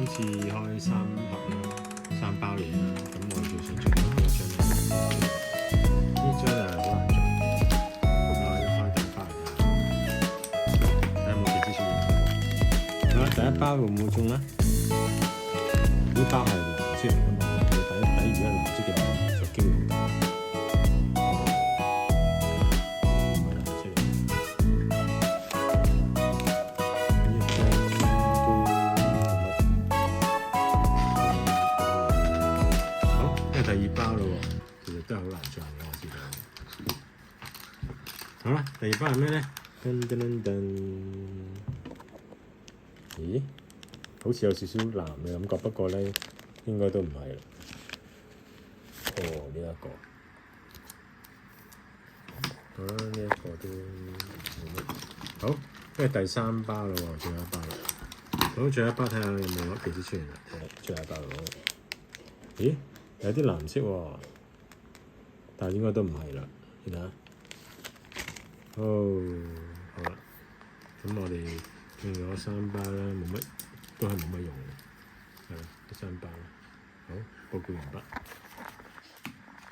今次開3盒啦，3包嘢啦，咁我最想做呢張咧，呢張好難做，咁我要開第一包嚟睇下有冇幾支出現。好啦，第一包會唔會中咧？呢包係藍色嚟㗎嘛，你底如果係藍色嘅話，就機會好大。第二包咯喎，其實都係好難做嘅，我知道。好啦，第二包係咩咧？噔噔噔噔，咦？好似有少少藍嘅感覺，不過咧應該都唔係啦。哦，呢一個，好啦，呢一個都冇乜。好，跟住第三包咯喎，最後一包啦。好，最後一包睇下有冇幾支出現啦。最後一包咯。咦？有啲藍色喎，但係應該都唔係啦，見下。好啦，咁我哋用咗3包啦，都係冇乜用嘅，係啦，3包啦。好，報告完畢。